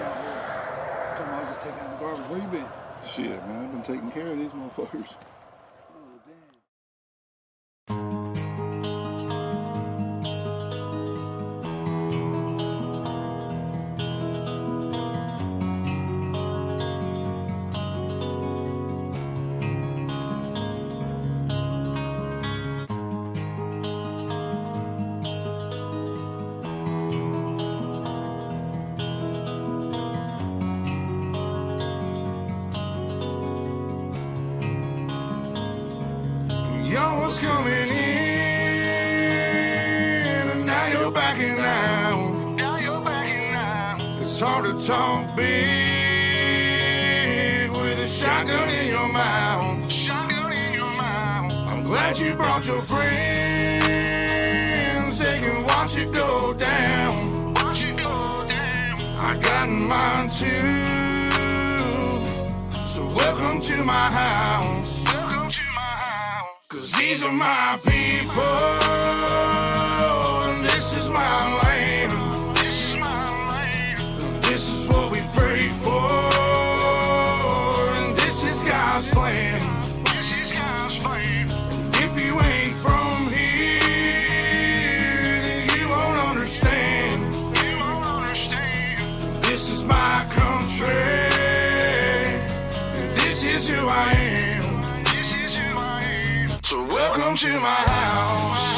I told him I was just taking out the garbage. Where you been? Shit, man, I've been taking care of these motherfuckers. Oh, damn. Y'all was coming in, and now you're backing out. Now you're backing out. It's hard to talk big with a shotgun in your mouth. Shotgun in your mouth. I'm glad you brought your friends. They can watch it go down. Watch it go down. I got mine too. So welcome to my house. Cause these are my people, and this is my land. This is my land. And this is what we pray for, and this is God's plan. This is God's plan. And if you ain't from here, then you won't understand. You won't understand. This is my country, and this is who I am. So welcome to my house.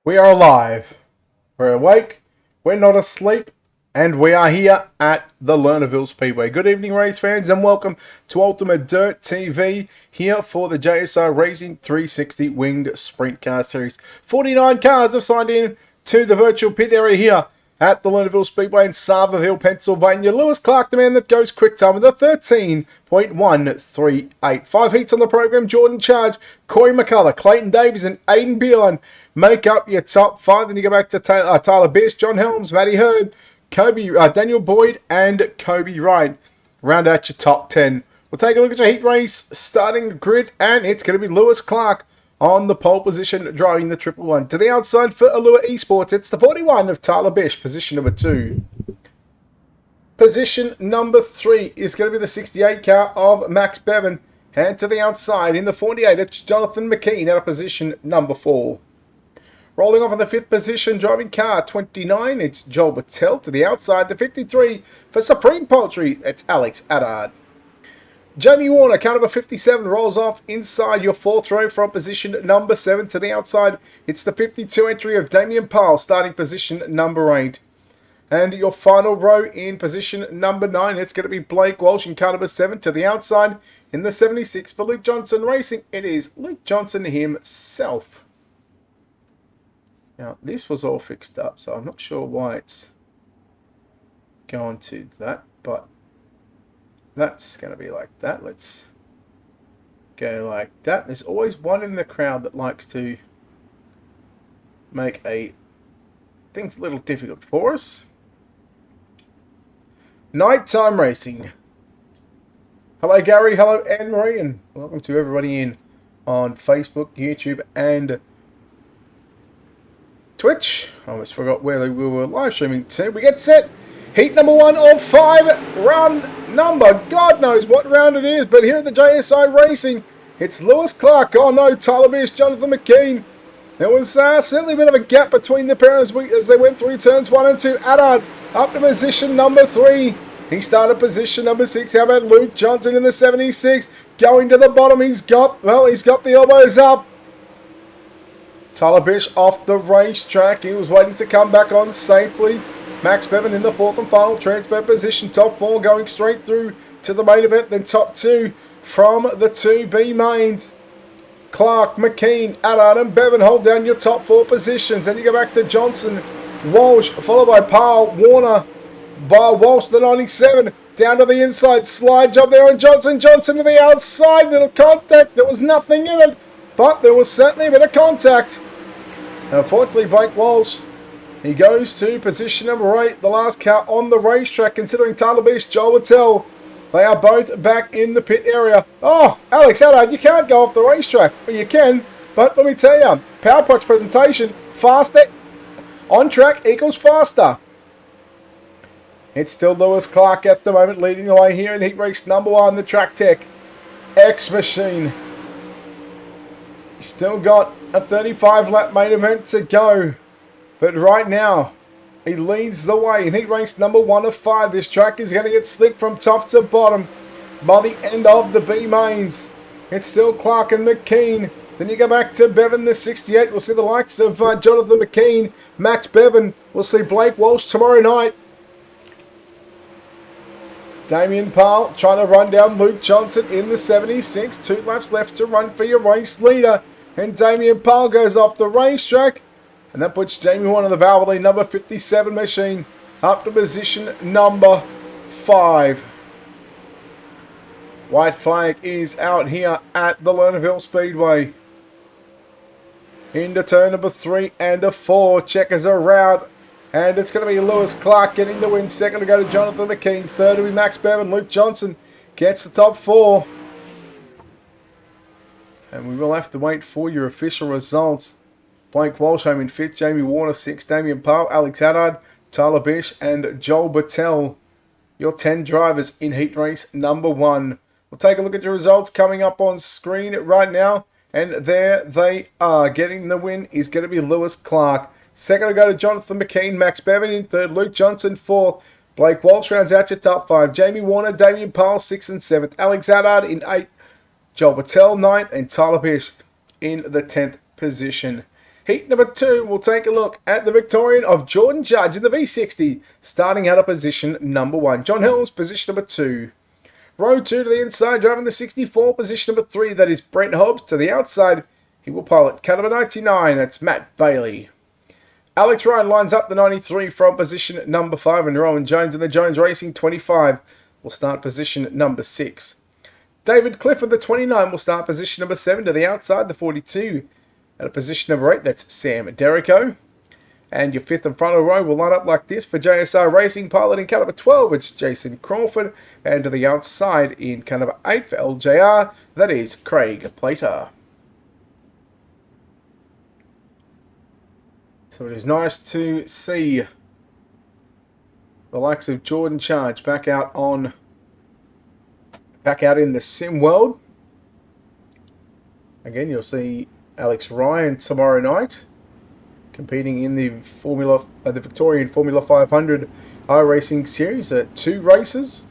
We are alive. We're awake. We're not asleep. And we are here at the Lernerville Speedway. Good evening, race fans, and welcome to Ultimate Dirt TV here for the JSI Racing 360 Winged Sprint Car Series. 49 cars have signed in to the virtual pit area here at the Lernerville Speedway in Sarverville, Pennsylvania. Lewis Clark, the man that goes quick time with a 13.138. 5 heats on the program. Jordan Charge, Corey McCullough, Clayton Davies, and Aiden Beeline make up your top 5. Then you go back to Tyler Bish, John Helms, Matty Hurd, Daniel Boyd, and Kobe Wright. Round out your top 10. We'll take a look at your heat race starting grid, and it's going to be Lewis Clark on the pole position, driving the 111. To the outside for Allure Esports, it's the 41 of Tyler Bish, position number 2. Position number 3 is going to be the 68 car of Max Bevan. And to the outside in the 48, it's Jonathan McKean out of position number 4. Rolling off in the 5th position, driving car 29, it's Joel Battelle. To the outside, the 53 for Supreme Poultry, it's Alex Addard. Jamie Warner, car number 57, rolls off inside your 4th row from position number 7. To the outside, it's the 52 entry of Damien Powell, starting position number 8. And your final row in position number 9, it's going to be Blake Walsh in car number 7. To the outside, in the 76 for Luke Johnson Racing, it is Luke Johnson himself. Now, this was all fixed up, so I'm not sure why it's gone to that, but that's going to be like that. Let's go like that. There's always one in the crowd that likes to make things a little difficult for us. Nighttime racing. Hello, Gary. Hello, Anne-Marie, and welcome to everybody in on Facebook, YouTube, and Twitch. I almost forgot where we were live streaming to. We get set. Heat number 1 of 5. Round number. God knows what round it is. But here at the JSI Racing, it's Lewis Clark. Oh no, Tyler Bish, Jonathan McKean. There was certainly a bit of a gap between the pair as they went through turns 1 and 2. Addard up to position number 3. He started position number 6. How about Luke Johnson in the 76? Going to the bottom. He's got the elbows up. Tyler Bish off the racetrack. He was waiting to come back on safely. Max Bevan in the 4th and final transfer position. Top 4 going straight through to the main event. Then top 2 from the 2B mains. Clark, McKean, Addard, and Bevan hold down your top 4 positions. Then you go back to Johnson, Walsh, followed by Powell, Warner, by Walsh, the 97. Down to the inside. Slide job there on Johnson. Johnson to the outside. Little contact. There was nothing in it, but there was certainly a bit of contact. Unfortunately, Blake Walsh, he goes to position number 8, the last car on the racetrack, considering Tyler Bish, Joel Battelle. They are both back in the pit area. Oh, Alex Addard, you can't go off the racetrack. Well, you can, but let me tell you, PowerPoint's presentation, faster on track equals faster. It's still Lewis Clark at the moment, leading the way here in heat race number 1, the Track Tech X Machine. Still got a 35-lap main event to go. But right now, he leads the way in heat race number 1 of 5. This track is going to get slick from top to bottom by the end of the B mains. It's still Clark and McKean. Then you go back to Bevan, the 68. We'll see the likes of Jonathan McKean, Max Bevan. We'll see Blake Walsh tomorrow night. Damien Powell trying to run down Luke Johnson in the 76. 2 laps left to run for your race leader. And Damien Powell goes off the racetrack. And that puts Jamie Warner, the Valvoline number 57 machine, up to position number 5. White flag is out here at the Lernerville Speedway. Into turn number 3 and a 4. Checkers are out. And it's going to be Lewis Clark getting the win. Second to go to Jonathan McKean. Third to be Max Bevan. Luke Johnson gets the top 4. And we will have to wait for your official results. Blake Walsh home in 5th. Jamie Warner 6th. Damien Powell, Alex Addard, Tyler Bish, and Joel Battelle. Your 10 drivers in heat race number 1. We'll take a look at your results coming up on screen right now. And there they are. Getting the win is going to be Lewis Clark. Second to go to Jonathan McKean. Max Bevan in 3rd. Luke Johnson 4th. Blake Walsh rounds out your top 5. Jamie Warner, Damien Powell 6th and 7th. Alex Addard in 8th. Joel Battelle 9th. And Tyler Bish in the 10th position. Heat number 2, we'll take a look at the Victorian of Jordan Judge in the V60, starting out of position number 1. John Helms, position number 2. Row 2 to the inside, driving the 64, position number 3. That is Brent Hobbs. To the outside, he will pilot car number 99. That's Matt Bailey. Alex Ryan lines up the 93 from position number 5, and Rowan Jones in the Jones Racing 25 will start position number 6. David Clifford, the 29, will start position number 7. To the outside, the 42. At position number 8, that's Sam Derrico. And your 5th and final row will line up like this for JSI Racing, piloting car number 12, it's Jason Crawford. And to the outside in car number 8 for LJR, that is Craig Plater. So it is nice to see the likes of Jordan Charge back out in the sim world. Again, you'll see Alex Ryan tomorrow night competing in the Victorian Formula 500 iRacing series at 2 races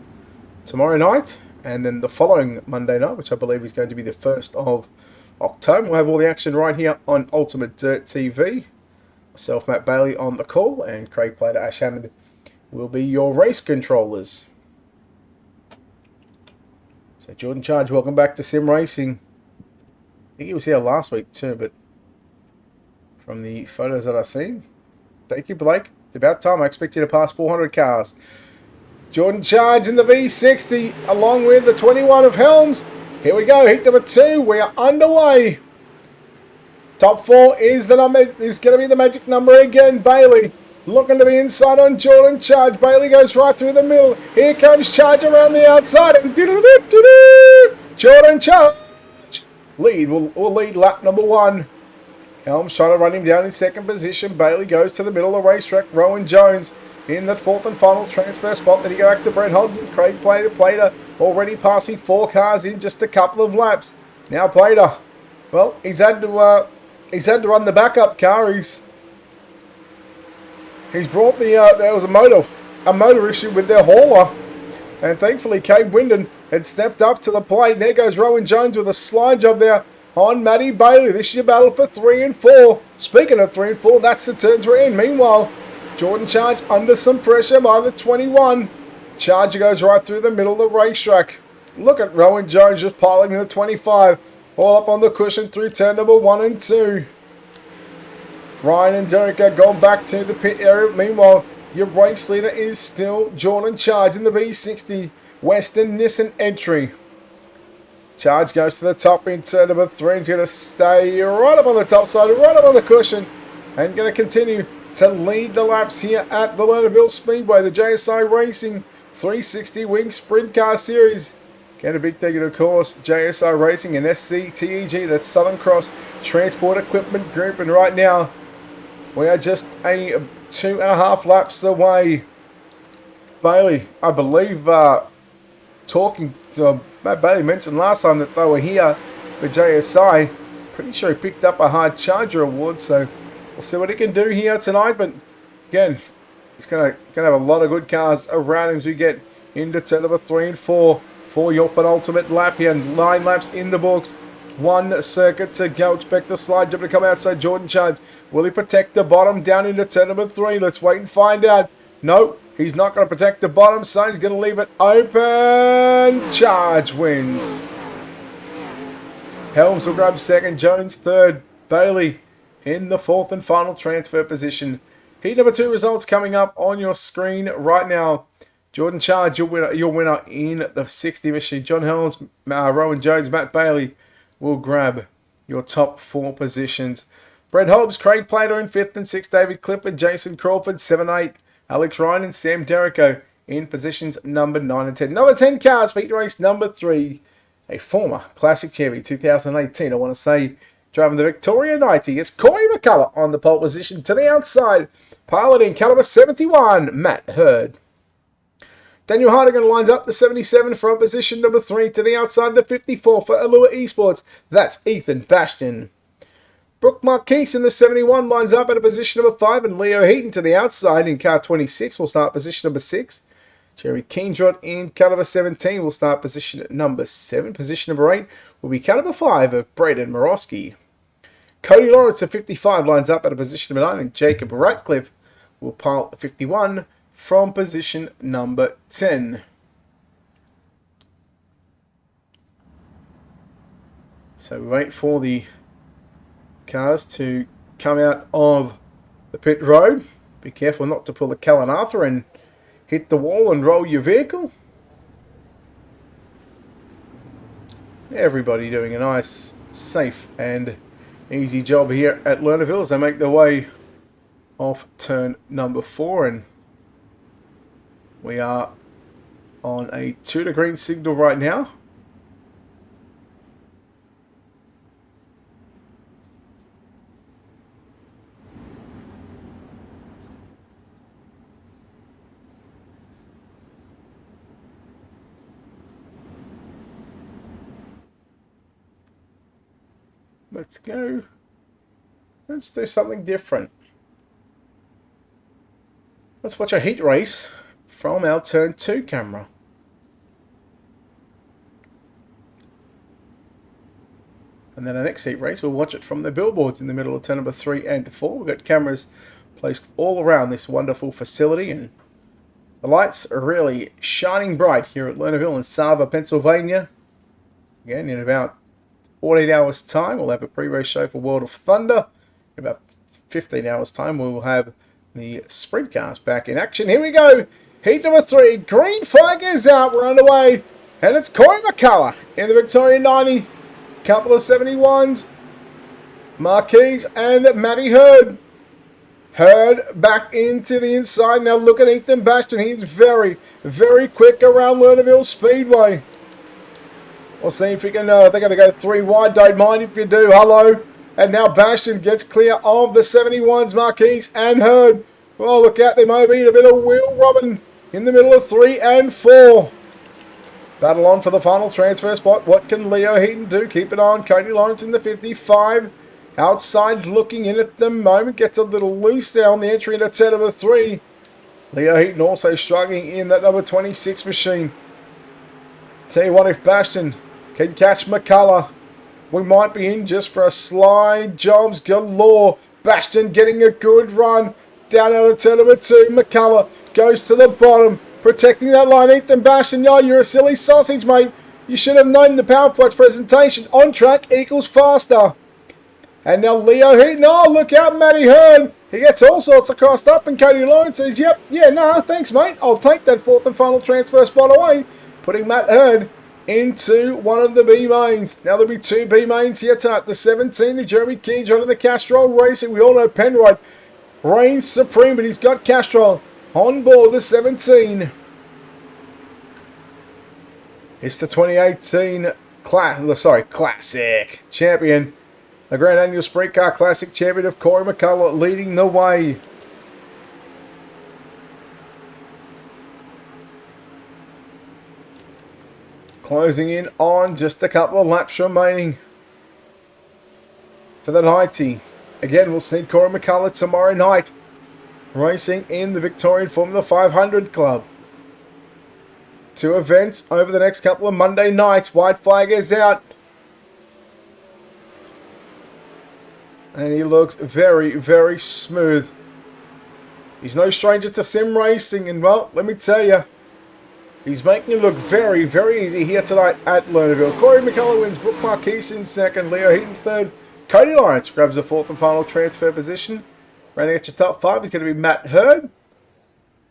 tomorrow night, and then the following Monday night, which I believe is going to be the 1st of October. We'll have all the action right here on UltimateDirtTV. Myself, Matt Bailey, on the call, and Craig Plater, Ash Hammond will be your race controllers. So Jordan Charge, welcome back to Sim Racing. I think he was here last week too, but from the photos that I've seen, thank you, Blake. It's about time. I expect you to pass 400 cars. Jordan Charge in the V60, along with the 21 of Helms. Here we go, heat number 2. We are underway. Top 4 is going to be the magic number again. Bailey looking to the inside on Jordan Charge. Bailey goes right through the middle. Here comes Charge around the outside. And Jordan Charge will lead lap number 1. Helms trying to run him down in 2nd position. Bailey goes to the middle of the racetrack. Rowan Jones in that 4th and final transfer spot. Then he go back to Brent Hobbs and Craig Plater already passing 4 cars in just a couple of laps. Now Plater, well, he's had to run the backup car. He's brought the there was a motor issue with their hauler, and thankfully Cade Winden had stepped up to the plate. There goes Rowan Jones with a slide job there on Matty Bailey. This is your battle for 3 and 4. Speaking of 3 and 4, that's the turns we're in. Meanwhile, Jordan Charge under some pressure by the 21. Charger goes right through the middle of the racetrack. Look at Rowan Jones just piloting the 25. All up on the cushion through turn number 1 and 2. Ryan and Derek are gone back to the pit area. Meanwhile, your race leader is still Jordan Charge in the V60 Western Nissan entry. Charge goes to the top in turn number 3. He's going to stay right up on the top side, right up on the cushion, and going to continue to lead the laps here at the Lernerville Speedway, the JSI Racing 360 Wing Sprint Car Series. Again, a big thank you to, of course, JSI Racing and SCTEG, that's Southern Cross Transport Equipment Group. And right now, we are just 2.5 laps away. Bailey, I believe, talking to Matt Bailey mentioned last time that they were here for JSI. Pretty sure he picked up a hard charger award, so we'll see what he can do here tonight. But again, he's gonna have a lot of good cars around him as we get into turn number 3 and 4 for your penultimate lap here. 9 laps in the books. 1 circuit to go. Expect the slide job to come outside Jordan Charge. Will he protect the bottom down into turn number 3? Let's wait and find out. No, he's not going to protect the bottom, so he's going to leave it open. Charge wins. Helms will grab 2nd, Jones 3rd, Bailey in the 4th and final transfer position. Heat number 2 results coming up on your screen right now. Jordan Charge, your winner in the 60 machine. John Helms, Rowan Jones, Matt Bailey will grab your top 4 positions. Brent Hobbs, Craig Plater in 5th and 6th. David Clifford, Jason Crawford, 7, 8. Alex Ryan and Sam Derrico in positions number 9 and 10. Another 10 cars for heat race number 3. A former Classic Chevy 2018. I want to say driving the Victoria 90. It's Corey McCullough on the pole position. To the outside, piloting caliber 71, Matt Hurd. Daniel Hardigan lines up the 77 from position number 3. To the outside, the 54 for Allure Esports. That's Ethan Bastion. Brooke Marquise in the 71 lines up at a position number 5. And Leo Heaton to the outside in car 26 will start position number 6. Jerry Keendrad in car number 17 will start position number 7. Position number 8 will be car number 5 of Braden Morosky. Cody Lawrence at 55 lines up at a position number 9, and Jacob Ratcliffe will pile 51 from position number 10. So we wait for the cars to come out of the pit road. Be careful not to pull the Callan Arthur and hit the wall and roll your vehicle. Everybody doing a nice, safe and easy job here at Lernerville as they make their way off turn number 4, and we are on a 2 to green signal right now. Let's go. Let's do something different. Let's watch a heat race from our turn 2 camera. And then our next heat race, we'll watch it from the billboards in the middle of turn number 3 and 4. We've got cameras placed all around this wonderful facility, and the lights are really shining bright here at Lernerville in Sava, Pennsylvania. Again, in about 14 hours time, we'll have a pre-race show for World of Thunder. In about 15 hours time, we'll have the Sprintcars back in action. Here we go. Heat number 3. Green flag is out. We're underway. And it's Corey McCullough in the Victoria 90. Couple of 71s. Marquise and Matty Hurd. Hurd back into the inside. Now look at Ethan Bastion. He's very, very quick around Lernerville Speedway. We'll see if we can, they're going to go 3 wide. Don't mind if you do. Hello. And now Bastion gets clear of the 71s, Marquise and Hurd. Oh, look out. There may be a bit of wheel robbing in the middle of 3 and 4. Battle on for the final transfer spot. What can Leo Heaton do? Keep it on. Cody Lawrence in the 55. Outside looking in at the moment. Gets a little loose there on the entry into turn number 3. Leo Heaton also struggling in that number 26 machine. Tell you what, if Bastion can catch McCullough, we might be in just for a slide. Jobs galore. Bastion getting a good run. Down out of turn number 2. McCullough goes to the bottom. Protecting that line. Ethan Bastion. Oh, you're a silly sausage, mate. You should have known the PowerPlex presentation. On track equals faster. And now Leo Heaton. Oh, look out, Matty Hurd. He gets all sorts of crossed up. And Cody Lawrence says, yep, yeah, nah, thanks, mate. I'll take that 4th and final transfer spot away. Putting Matt Hurd into one of the B mains. Now there'll be 2 B mains here tonight. The 17 of Jeremy Keydron and the Castrol Racing. We all know Penrod reigns supreme, but he's got Castrol on board the 17. It's the 2018 Classic champion. The Grand Annual Sprint Car Classic champion of Corey McCullough leading the way. Closing in on just a couple of laps remaining for the 90. Again, we'll see Corey McCullough tomorrow night racing in the Victorian Formula 500 Club. 2 events over the next couple of Monday nights. White flag is out. And he looks very, very smooth. He's no stranger to sim racing. And, well, let me tell you, he's making it look very, very easy here tonight at Lernerville. Corey McCullough wins. Brooke Marquise in 2nd. Leo Heaton 3rd. Cody Lawrence grabs the 4th and final transfer position. Running at your top 5 is going to be Matt Hurd.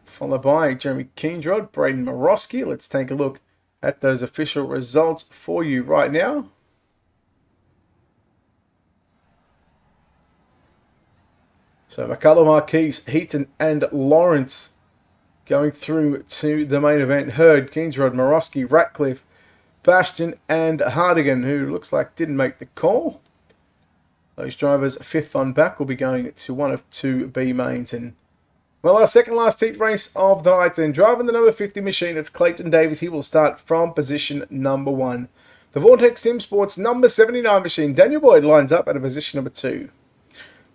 Followed by Jeremy Keendrod, Braden Morosky. Let's take a look at those official results for you right now. So McCullough, Marquise, Heaton and Lawrence going through to the main event. Hurd, Keendrod, Morosky, Ratcliffe, Bastion and Hardigan, who looks like didn't make the call. Those drivers 5th on back will be going to one of 2 B mains. And well, our second last heat race of the night, and driving the number 50 machine, it's Clayton Davies. He will start from position number 1. The Vortex Sim Sports number 79 machine, Daniel Boyd lines up at a position number 2.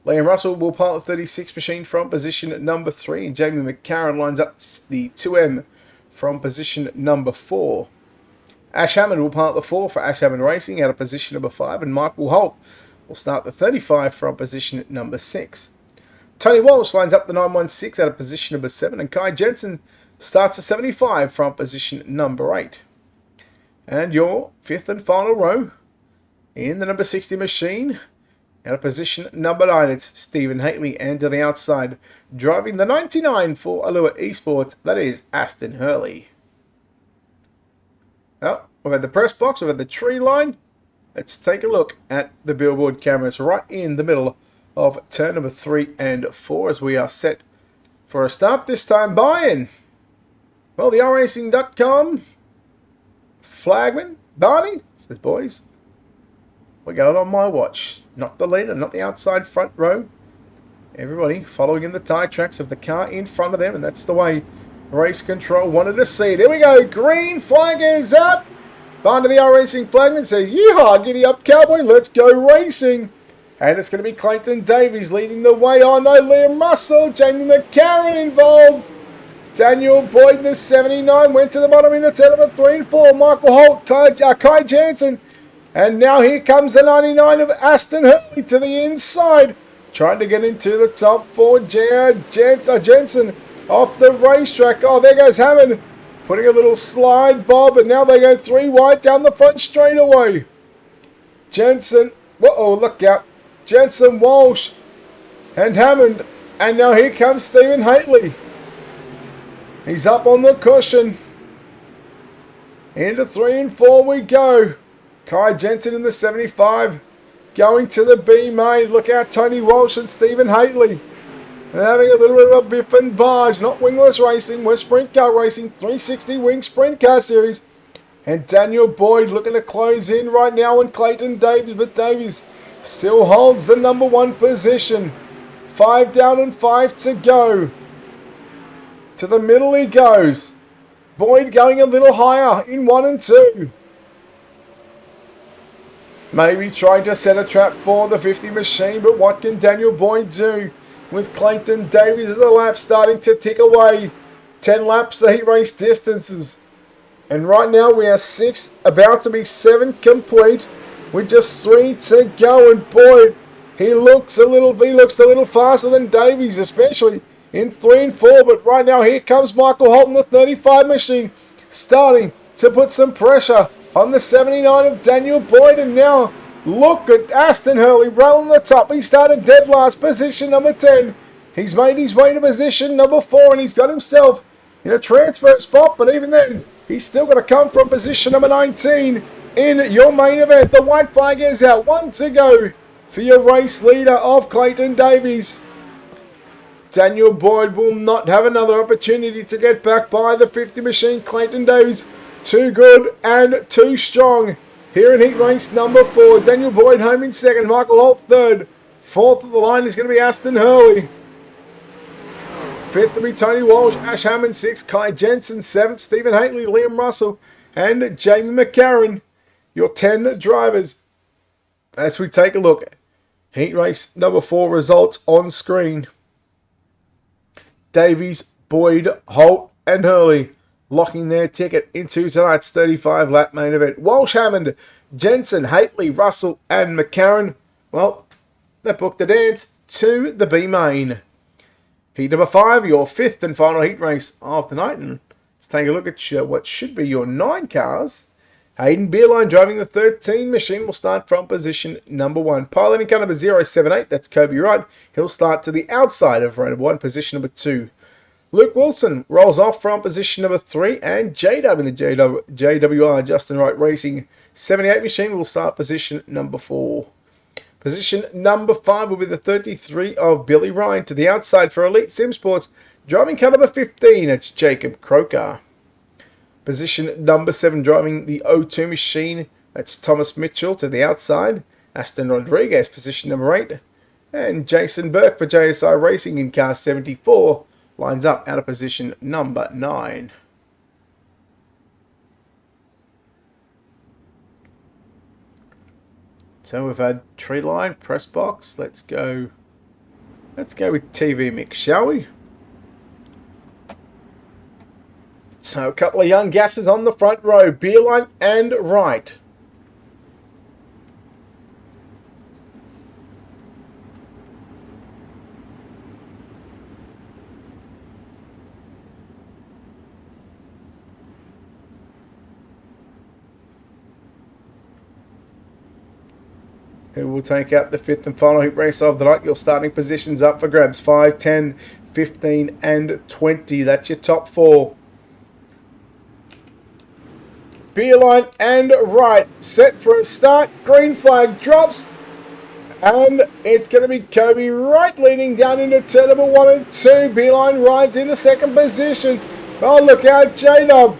Liam Russell will pilot 36 machine from position number 3, and Jamie McCarran lines up the 2M from position number 4. Ash Hammond will pilot the 4 for Ash Hammond Racing out of position number 5, and Michael Holt will start the 35 from position number 6. Tony Walsh lines up the 916 out of position number 7, and Kai Jensen starts the 75 from position number 8. And your fifth and final row in the number 60 machine, out of position number 9, it's Stephen Haley, and to the outside, driving the 99 for Allure Esports, that is Aston Hurley. Oh, we've had the press box, we've had the tree line. Let's take a look at the billboard cameras right in the middle of turn number 3 and 4 as we are set for a start, this time by, well, the iRacing.com flagman, Barney, says, boys, we're going on my watch. Not the leader, not the outside front row. Everybody following in the tyre tracks of the car in front of them, and that's the way race control wanted to see it. Here we go, green flag is out. Barney, the iRacing flagman, says, yeehaw, giddy up, cowboy, let's go racing. And it's going to be Clayton Davies leading the way. Oh no, Liam Russell, Jamie McCarran involved. Daniel Boyd, the 79, went to the bottom in the turn number 3 and 4. Michael Holt, Kai Jansen. And now here comes the 99 of Aston Hurley to the inside. Trying to get into the top 4. Jensen off the racetrack. Oh, there goes Hammond. Putting a little slide bob. And now they go 3 wide down the front straightaway. Jensen. Whoa, look out. Jensen, Walsh, and Hammond. And now here comes Stephen Haley. He's up on the cushion. Into 3 and 4 we go. Kai Jensen in the 75. Going to the B main. Look out, Tony Walsh and Stephen Haley. They're having a little bit of a biff and barge. Not wingless racing. We're sprint car racing. 360 wing sprint car series. And Daniel Boyd looking to close in right now on Clayton Davies. But Davies still holds the number 1 position. 5 down and 5 to go. To the middle he goes. Boyd going a little higher in 1 and 2. Maybe trying to set a trap for the 50 machine, but what can Daniel Boyd do? With Clayton Davies as the lap starting to tick away. 10 laps the heat race distances. And right now we are 6, about to be 7 complete. With just 3 to go, and Boyd, he looks a little faster than Davies, especially in 3 and 4. But right now here comes Michael Holt in the 35 machine, starting to put some pressure on the 79 of Daniel Boyd. And now look at Aston Hurley rolling the top. He started dead last, position number 10. He's made his way to position number 4, and he's got himself in a transfer spot. But even then, he's still got to come from position number 19 in your main event. The white flag is out. 1 to go for your race leader of Clayton Davies. Daniel Boyd will not have another opportunity to get back by the 50 machine. Clayton Davies, too good and too strong here in heat race number 4. Daniel Boyd home in 2nd. Michael Holt 3rd. 4th of the line is going to be Aston Hurley. 5th will be Tony Walsh. Ash Hammond 6th. Kai Jensen 7th. Stephen Haley, Liam Russell, and Jamie McCarran. Your 10 drivers as we take a look at heat race number 4 results on screen. Davies, Boyd, Holt, and Hurley locking their ticket into tonight's 35 lap main event. Walsh, Hammond, Jensen, Haley, Russell, and McCarran, well, they booked the dance to the B main. Heat number 5, your 5th and final heat race of the night. And let's take a look at what should be your 9 cars. Hayden Beerline driving the 13 machine will start from position number 1. Piloting car number 078, that's Kobe Wright. He'll start to the outside of row number 1, position number 2. Luke Wilson rolls off from position number 3. And J-Dub in the JWR Justin Wright Racing 78 machine will start position number 4. Position number 5 will be the 33 of Billy Ryan. To the outside for Elite Sim Sports, driving car number 15, it's Jacob Croker. Position number 7, driving the O2 machine, that's Thomas Mitchell. To the outside, Aston Rodriguez, position number 8. And Jason Burke for JSI Racing in car 74 lines up out of position number 9. So we've had tree line, press box. Let's go with TV mix, shall we? So a couple of young gases on the front row, Beerline and Wright. who will take out the 5th and final heat race of the night. Your starting positions up for grabs. 5, 10, 15 and 20. That's your top 4. Beeline and right. Set for a start. Green flag drops. And it's going to be Kobe Wright leading down into turn number 1 and 2. Beeline rides into second position. Oh, look out, J-Dub.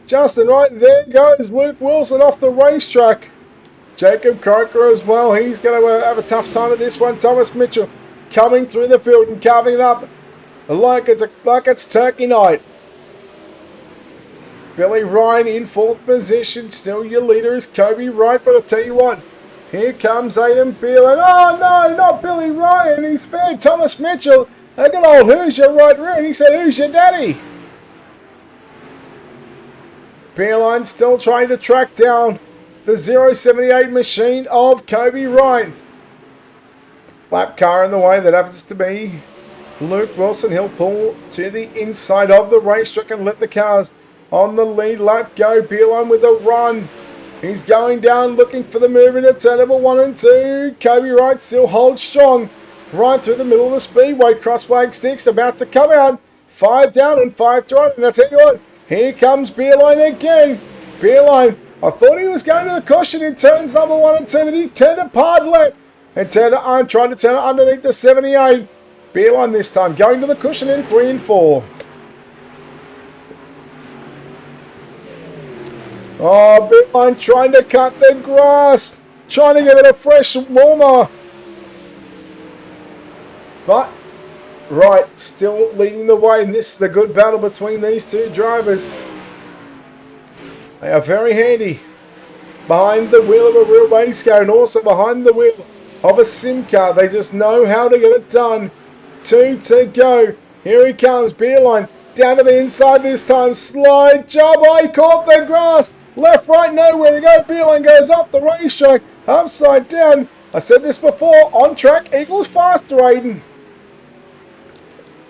Justin Wright. There goes Luke Wilson off the racetrack. Jacob Croker as well. He's going to have a tough time at this one. Thomas Mitchell coming through the field and carving it up like it's Turkey night. Billy Ryan in 4th position. Still your leader is Kobe Wright. But I tell you what, here comes Aiden Beal. And oh no, not Billy Ryan. He's fair. Thomas Mitchell. They got old Who's Your Right Rear. And he said, who's your daddy? Beeline still trying to track down the 078 machine of Kobe Wright. Lap car in the way. That happens to be Luke Wilson. He'll pull to the inside of the racetrack and let the cars on the lead lap go. Beeline with a run. He's going down looking for the move into turn number 1 and 2. Kobe Wright still holds strong right through the middle of the speedway. Cross flag sticks about to come out. 5 down and 5 to run. And I tell you what, here comes Beeline again. Beeline, I thought he was going to the cushion in turns number 1 and 2, but he turned it hard left and turned it on, trying to turn it underneath the 78. Beeline this time going to the cushion in 3 and 4. Oh, Beeline trying to cut the grass. Trying to give it a fresh warmer. But Wright still leading the way. And this is a good battle between these two drivers. They are very handy behind the wheel of a real race car and also behind the wheel of a sim car. They just know how to get it done. 2 to go. Here he comes. Beeline down to the inside this time. Slide job. Oh, he caught the grass. Left, right, nowhere to go. Beeline goes off the racetrack. Upside down. I said this before. On track equals faster, Aiden.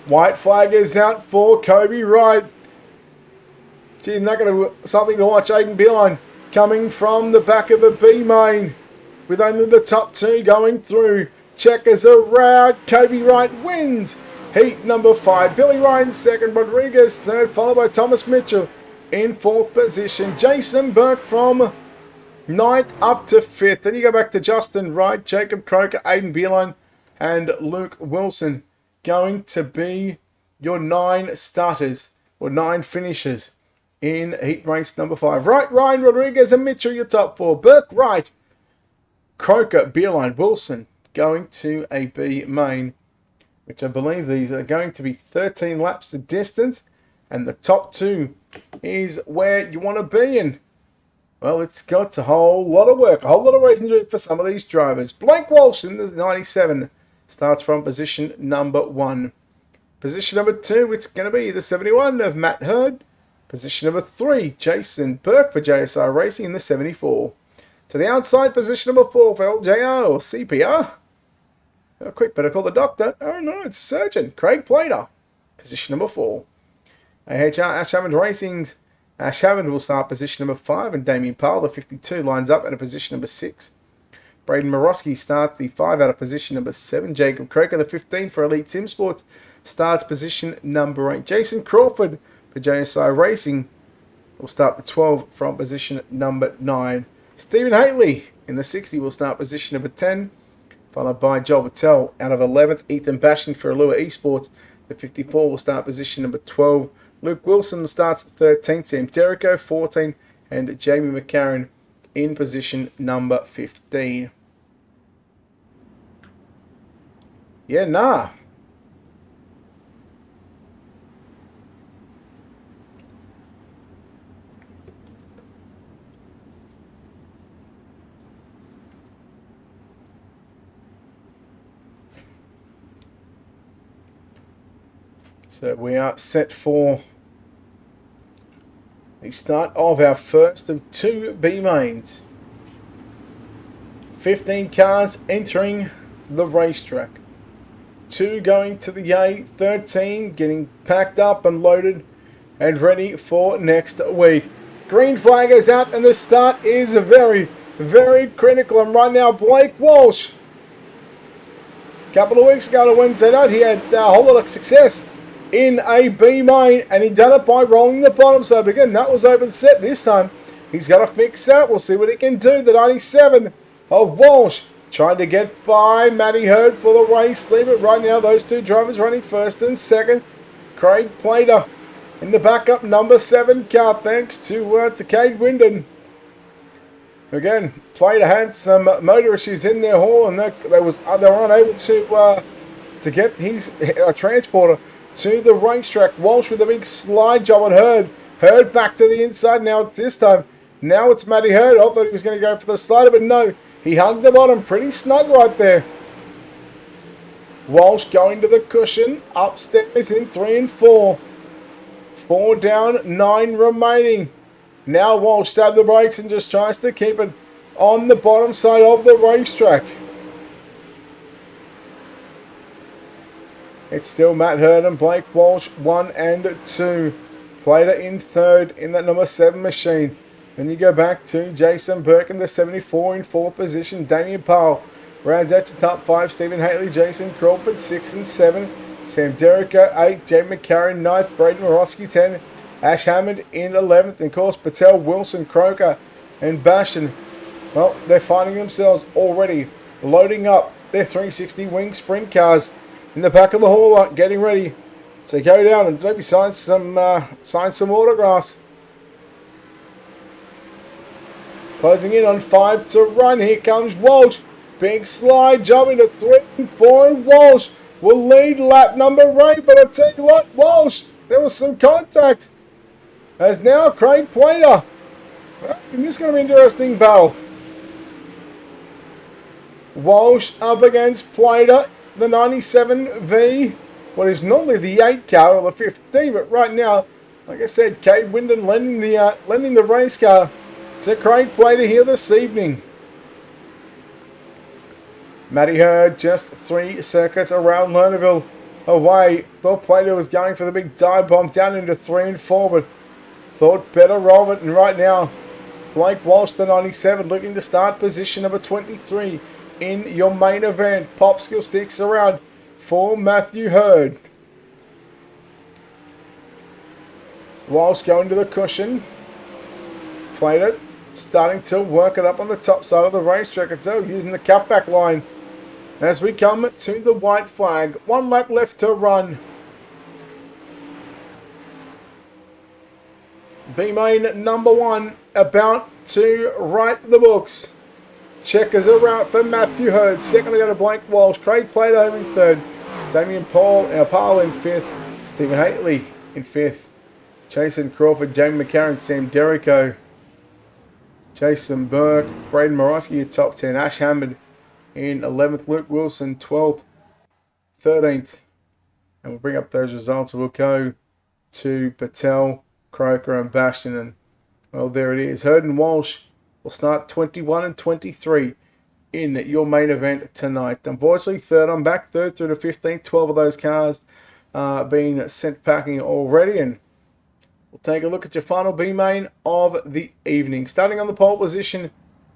White flag is out for Kobe Wright. Gee, isn't that going to something to watch? Aiden Beeline coming from the back of a B main with only the top 2 going through. Checkers around. Kobe Wright wins heat number 5. Billy Ryan 2nd. Rodriguez 3rd, followed by Thomas Mitchell in 4th position. Jason Burke from 9th up to 5th. Then you go back to Justin Wright, Jacob Croker, Aiden Beeline, and Luke Wilson going to be your 9 starters or 9 finishers in heat race number 5. Wright, Ryan, Rodriguez, and Mitchell, your top 4. Burke, Wright, Croker, Beeline, Wilson going to a B main, which I believe these are going to be 13 laps the distance. And the top 2 is where you want to be in. Well, it's got a whole lot of work, a whole lot of racing to do for some of these drivers. Blake Walsh in the 97 starts from position number 1. Position number 2, it's going to be the 71 of Matt Hurd. Position number 3, Jason Burke for JSI Racing in the 74. To the outside, position number 4 for LJR or CPR. Oh, quick, better call the doctor. Oh no, it's a surgeon. Craig Plater. Position number 4. AHR Ash Hammond Racing's Ash Hammond will start position number 5, and Damien Powell, the 52, lines up at a position number 6. Braden Morosky starts the 5 out of position number 7. Jacob Croker, the 15 for Elite Sim Sports, starts position number 8. Jason Crawford for JSI Racing will start the 12 from position number 9. Stephen Haley in the 60 will start position number 10, followed by Joel Patel out of 11th. Ethan Bastion for Allure Esports, the 54, will start position number 12. Luke Wilson starts at 13th, Sam Terrico 14, and Jamie McCarran in position number 15. Yeah, nah. So we are set for the start of our first of 2 B mains. 15 cars entering the racetrack. 2 going to the A, 13 getting packed up and loaded and ready for next week. Green flag is out and the start is very, very critical. And right now, Blake Walsh, a couple of weeks ago on Wednesday night, he had a whole lot of success in a B main, and he done it by rolling the bottom side. But again, that was open set this time. He's got to fix that. We'll see what he can do. The 97 of Walsh trying to get by Matty Hurd for the race lead. But right now, those two drivers running first and second. Craig Plater in the backup number 7 car, thanks to Cade Winden. Again, Plater had some motor issues in their haul, and they were unable to get his transporter to the racetrack. Walsh with a big slide job on Hurd. Hurd back to the inside now. This time, now it's Matty Hurd. I thought he was going to go for the slider, but no, he hugged the bottom pretty snug right there. Walsh going to the cushion, upstairs in 3 and 4. 4 down, 9 remaining. Now Walsh stabs the brakes and just tries to keep it on the bottom side of the racetrack. It's still Matt Hurd and Blake Walsh 1 and 2. Plater in 3rd in that number 7 machine. Then you go back to Jason Burke in the 74 in 4th position. Damien Powell rounds out your top 5. Stephen Haley, Jason Crawford 6 and 7. Sam Derrico 8. Jamie McCarron 9th. Braden Morosky 10. Ash Hammond in 11th. And of course Patel, Wilson, Croker and Bashan. Well, they're finding themselves already loading up their 360 wing sprint cars in the back of the hauler, getting ready to go down and maybe sign some autographs. Closing in on 5 to run. Here comes Walsh. Big slide, jumping to 3 and 4, and Walsh will lead lap number 8. But I tell you what, Walsh, there was some contact. As now Craig Plater. Well, this is going to be an interesting battle. Walsh up against Plater, the 97V. What is normally the 8 car or the 15, but right now, like I said, Cade Winden lending the race car to Craig Plater here this evening. Matty Hurd just 3 circuits around Lernerville away. Thought Plater was going for the big dive bomb down into 3 and 4, but thought better of it. And right now, Blake Walsh, the 97, looking to start position number 23 in your main event. Popsicle sticks around for Matthew Hurd. Walsh going to the cushion. Plater starting to work it up on the top side of the racetrack. It's using the cutback line as we come to the white flag. 1 lap left to run. B-main number 1 about to write the books. Checkers are out for Matthew Hurd. Second to go to Blake Walsh. Craig Plater home in 3rd. Damien Powell in 5th. Stephen Haley in 5th. Jason Crawford, Jamie McCarron, Sam Derrico. Jason Burke, Braden Morosky at top 10. Ash Hammond in 11th. Luke Wilson 12th. 13th. And we'll bring up those results. We'll go to Patel, Croker and Bastion. And, well, there it is. Hurd and Walsh will start 21 and 23 in your main event tonight. Unfortunately, I'm back 3rd through to 15th. 12 of those cars being sent packing already. And we'll take a look at your final B main of the evening. Starting on the pole position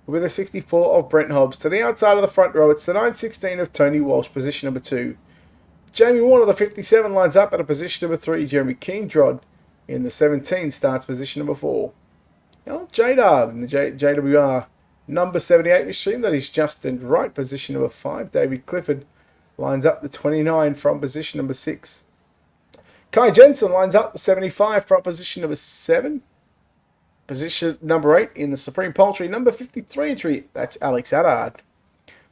with a 64 of Brent Hobbs. To the outside of the front row, it's the 916 of Tony Walsh, position number 2. Jamie Warner, the 57, lines up at a position number 3. Jeremy Keendrod in the 17 starts position number 4. Now, J-Dub in the JWR number 78 machine. That is Justin Wright, position number 5. David Clifford lines up the 29 from position number 6. Kai Jensen lines up the 75 from position number 7. Position number 8 in the Supreme Poultry number 53 entry. That's Alex Addard.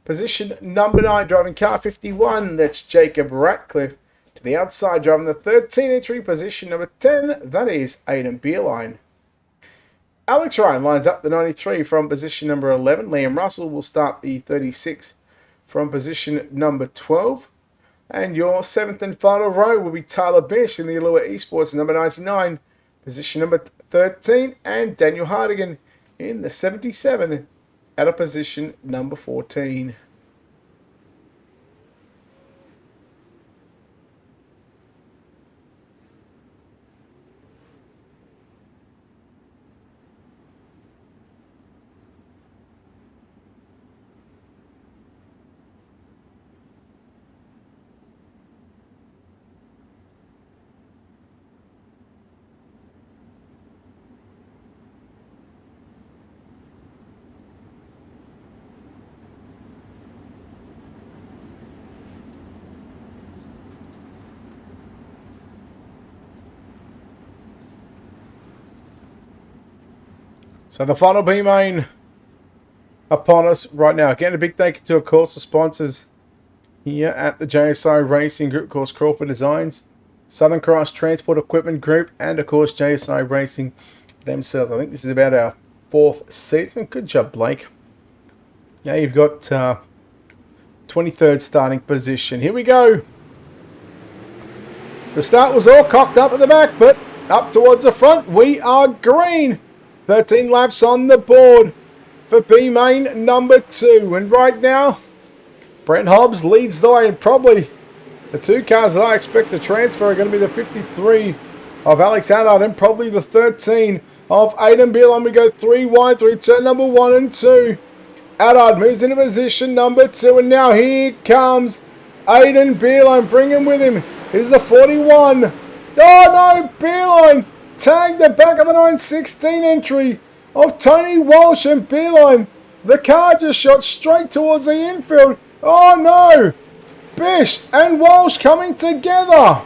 Position number 9 driving car 51. That's Jacob Ratcliffe. To the outside driving the 13 entry. Position number 10. That is Aidan Beerline. Alex Ryan lines up the 93 from position number 11. Liam Russell will start the 36 from position number 12. And your 7th and final row will be Tyler Bish in the Allure Esports number 99, position number 13. And Daniel Hardigan in the 77 at a position number 14. So the final B main upon us right now. Again, a big thank you to, of course, the sponsors here at the JSI Racing Group, of course, Crawford Designs, Southern Cross Transport Equipment Group, and of course JSI Racing themselves. I think this is about our 4th season. Good job, Blake. Now you've got 23rd starting position. Here we go. The start was all cocked up at the back, but up towards the front we are green. 13 laps on the board for B main number 2. And right now, Brent Hobbs leads the way, and probably the 2 cars that I expect to transfer are going to be the 53 of Alex Haddad and probably the 13 of Aiden Beerline. We go 3 wide through turn number 1 and 2. Haddad moves into position number 2, and now here comes Aiden Beerline. Bring him with him. Here's the 41. Oh no, Beerline tagged the back of the 916 entry of Tony Walsh, and Beerline, the car just shot straight towards the infield. Oh no! Bish and Walsh coming together.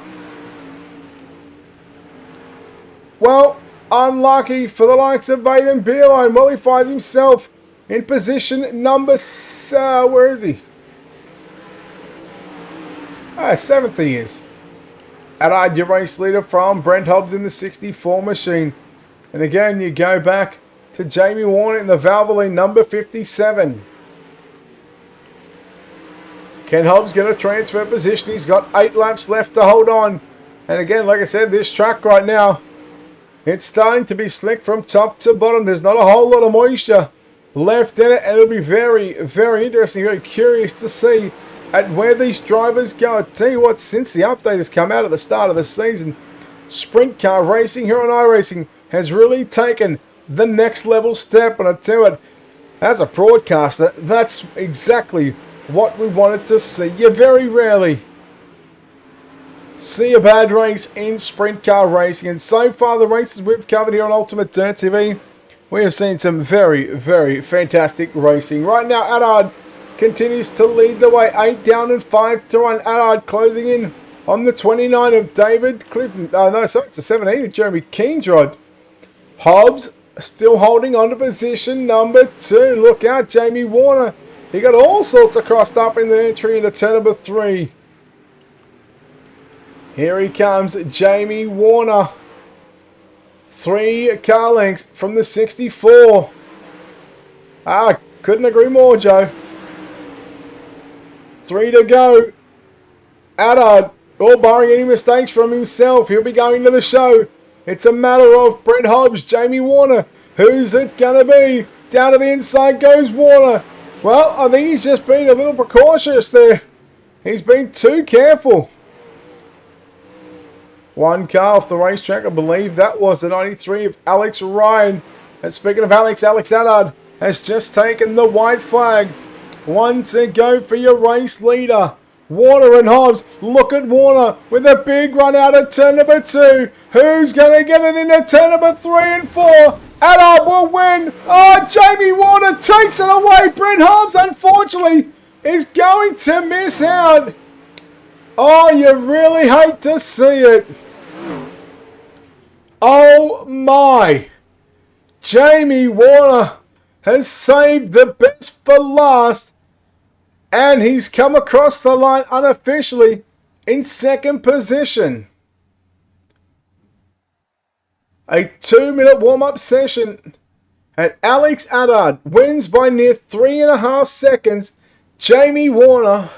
Well, unlucky for the likes of Aiden Beerline. Well, he finds himself in position number... where is he? 7th he is. Haddad, your race leader from Brent Hobbs in the 64 machine. And again, you go back to Jamie Warner in the Valvoline number 57. Ken Hobbs going to transfer position. He's got 8 laps left to hold on. And again, like I said, this track right now, it's starting to be slick from top to bottom. There's not a whole lot of moisture left in it. And it'll be very, very interesting, very curious to see at where these drivers go. I tell you what, since the update has come out at the start of the season, sprint car racing here on iRacing has really taken the next level step. And I tell you what, as a broadcaster, that's exactly what we wanted to see. You very rarely see a bad race in sprint car racing, and so far the races we've covered here on UltimateDirtTV, we have seen some very, very fantastic racing. Right now, Haddad continues to lead the way. 8 down and 5 to run. Haddad closing in on the 29 of David Clifton. No, sorry, it's the 17 of Jeremy Kingsrod. Hobbs still holding on to position number 2. Look out, Jamie Warner. He got all sorts of crossed up in the entry into turn number 3. Here he comes, Jamie Warner. 3 car lengths from the 64. Couldn't agree more, Joe. 3 to go. Haddad, all barring any mistakes from himself, he'll be going to the show. It's a matter of Brent Hobbs, Jamie Warner. Who's it going to be? Down to the inside goes Warner. Well, I think he's just been a little precautious there. He's been too careful. 1 car off the racetrack, I believe that was the 93 of Alex Ryan. And speaking of Alex Haddad has just taken the white flag. 1 to go for your race leader. Warner and Hobbs. Look at Warner with a big run out of turn number 2. Who's going to get it into turn number 3 and 4? Haddad will win. Oh, Jamie Warner takes it away. Brent Hobbs, unfortunately, is going to miss out. Oh, you really hate to see it. Oh my. Jamie Warner has saved the best for last. And he's come across the line unofficially in 2nd position. A 2-minute warm-up session. And Alex Haddad wins by near 3.5 seconds. Jamie Warner,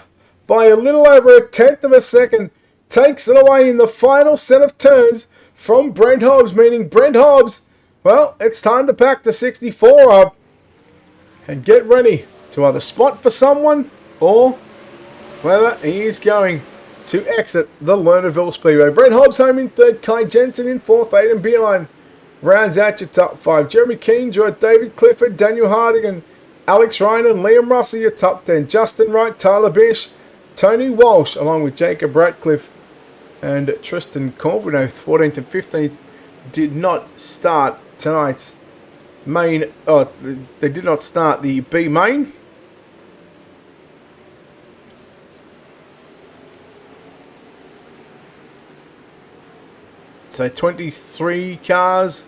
by a little over a 1/10 of a second, takes it away in the final set of turns from Brent Hobbs, meaning Brent Hobbs, well, it's time to pack the 64 up and get ready to either spot for someone or whether he is going to exit the Lernerville Speedway. Brent Hobbs home in 3rd, Kai Jensen in 4th, Aiden Beerline rounds out your top 5. Jeremy Kingsrod, David Clifford, Daniel Hardigan, Alex Ryan and Liam Russell your top 10. Justin Wright, Tyler Bish, Tony Walsh along with Jacob Ratcliffe and Tristan Corvino, 14th and 15th, did not start tonight's main. They did not start the B main. So 23 cars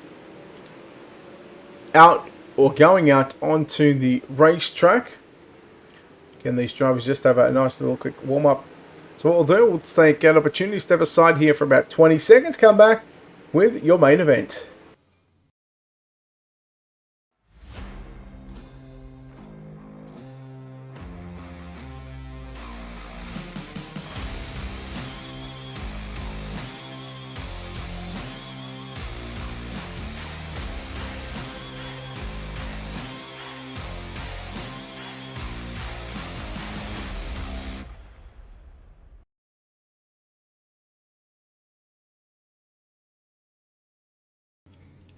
out or going out onto the racetrack. Again, these drivers just have a nice little quick warm-up. So what we'll do, we'll take an opportunity, step aside here for about 20 seconds, come back with your main event.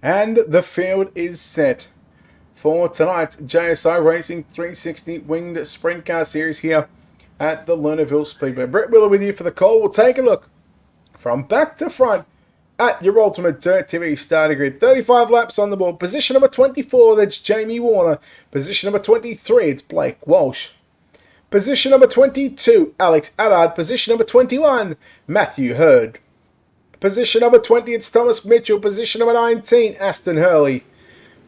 And the field is set for tonight's JSI Racing 360 Winged Sprint Car Series here at the Lernerville Speedway. Brett Wheeler with you for the call. We'll take a look from back to front at your UltimateDirtTV starting grid. 35 laps on the board. Position number 24, that's Jamie Warner. Position number 23, it's Blake Walsh. Position number 22, Alex Allard. Position number 21, Matthew Hurd. Position number 20, it's Thomas Mitchell. Position number 19, Aston Hurley.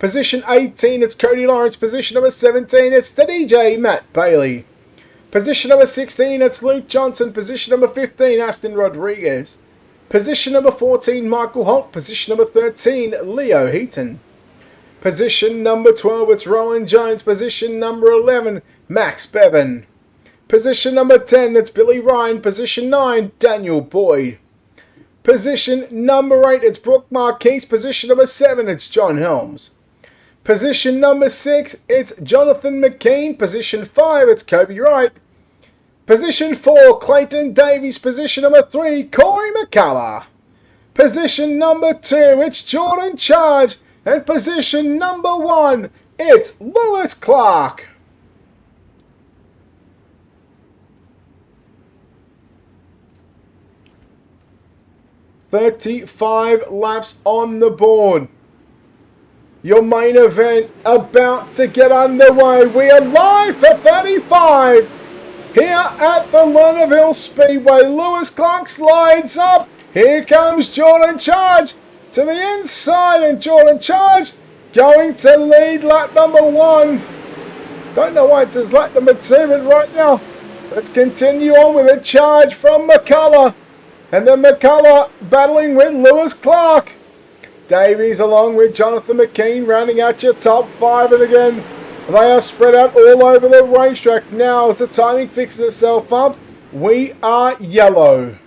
Position 18, it's Cody Lawrence. Position number 17, it's the DJ, Matt Bailey. Position number 16, it's Luke Johnson. Position number 15, Aston Rodriguez. Position number 14, Michael Holt. Position number 13, Leo Heaton. Position number 12, it's Rowan Jones. Position number 11, Max Bevan. Position number 10, it's Billy Ryan. Position 9, Daniel Boyd. Position number 8, it's Brooke Marquise. Position number 7, it's John Helms. Position number 6, it's Jonathan McKean. Position 5, it's Kobe Wright. Position 4, Clayton Davies. Position number 3, Corey McCullough. Position number 2, it's Jordan Charge. And position number 1, it's Lewis Clark. "35 laps on the board. Your main event about to get underway. We are live for 35 here at the Lernerville Speedway. Lewis Clark slides up. Here comes Jordan Charge to the inside, and Jordan Charge going to lead lap number 1. Don't know why it says lap number 2, but right now let's continue on with a charge from McCullough. And then McCullough battling with Lewis Clark. Davies along with Jonathan McKean rounding out your top 5. And again, they are spread out all over the racetrack. Now as the timing fixes itself up, we are yellow.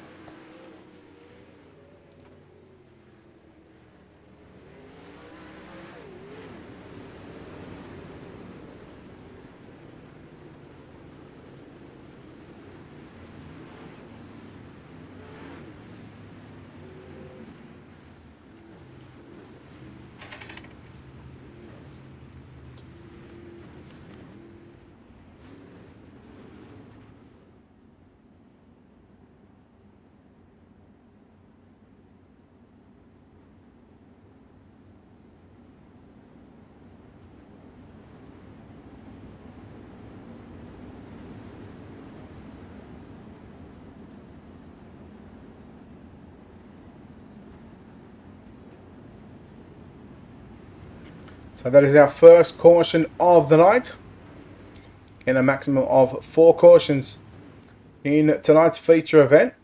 So that is our first caution of the night, and a maximum of 4 cautions in tonight's feature event.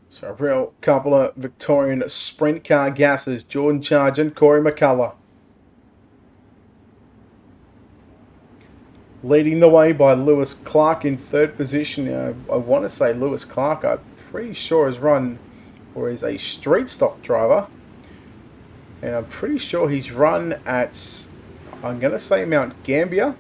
So a real couple of Victorian sprint car gases, Jordan Charge and Corey McCullough. Leading the way by Lewis Clark in 3rd position. I want to say Lewis Clark, I'm pretty sure has run, or is a street stock driver, and I'm pretty sure he's run at, I'm going to say Mount Gambier.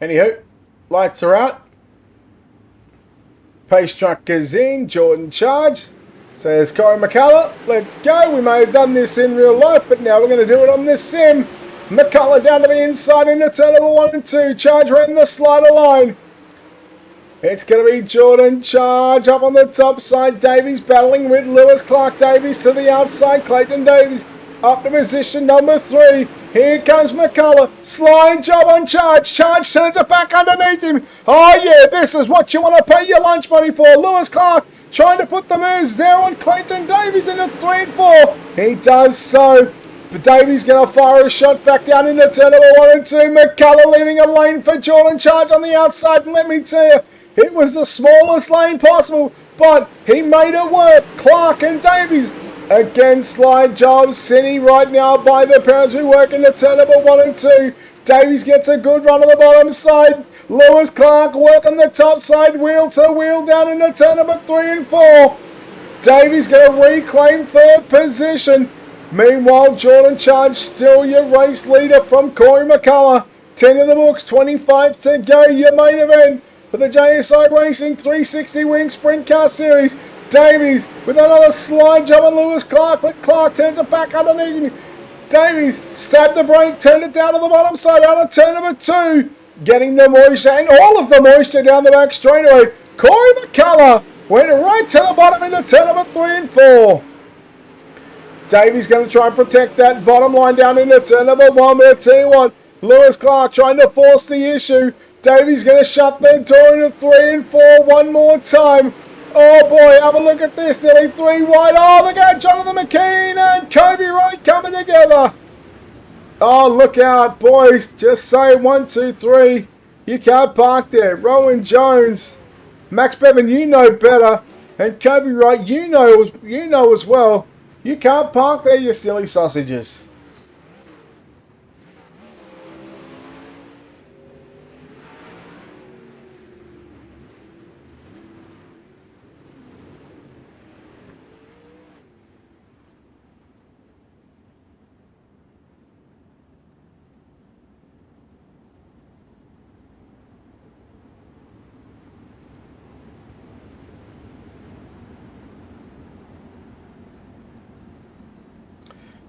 Anywho, lights are out. Pace truck is in. Jordan Charge. Says Corey McCullough, let's go. We may have done this in real life, but now we're going to do it on this sim. McCullough down to the inside into turn number 1 and 2. Charge right in the slider line. It's going to be Jordan Charge up on the top side. Davies battling with Lewis Clark. Davies to the outside. Clayton Davies up to position number 3. Here comes McCullough. Slide job on Charge. Charge turns it back underneath him. Oh yeah, this is what you want to pay your lunch money for. Lewis Clark trying to put the moves there on Clayton Davies into 3 and 4. He does so. But Davies going to fire a shot back down into turn number 1 and 2. McCullough leaving a lane for Jordan Charge on the outside. And let me tell you, it was the smallest lane possible, but he made it work. Clark and Davies again, slide job. City right now by the parents. We work into turn number 1 and 2. Davies gets a good run on the bottom side. Lewis Clark work on the top side. Wheel to wheel down into turn number 3 and 4. Davies going to reclaim 3rd position. Meanwhile, Jordan Charge still your race leader from Corey McCullough. 10 in the books, 25 to go. Your main event for the JSI Racing 360 Wing Sprint Car Series. Davies with another slide job on Lewis Clark, but Clark turns it back underneath him. Davies stabbed the brake, turned it down to the bottom side out of turn number 2. Getting the moisture and all of the moisture down the back straightaway. Corey McCullough went right to the bottom into turn number 3 and 4. Davies going to try and protect that bottom line down into turn number 1. But I tell you what, Lewis Clark trying to force the issue. Davies going to shut the door into 3 and 4 one more time. Oh boy, have a look at this. Nearly 3 wide. Oh, look at Jonathan McKean and Kobe Wright coming together. Oh, look out, boys. Just say 1, 2, 3. You can't park there. Rowan Jones. Max Bevan, you know better. And Kobe Wright, you know as well. You can't park there, you silly sausages.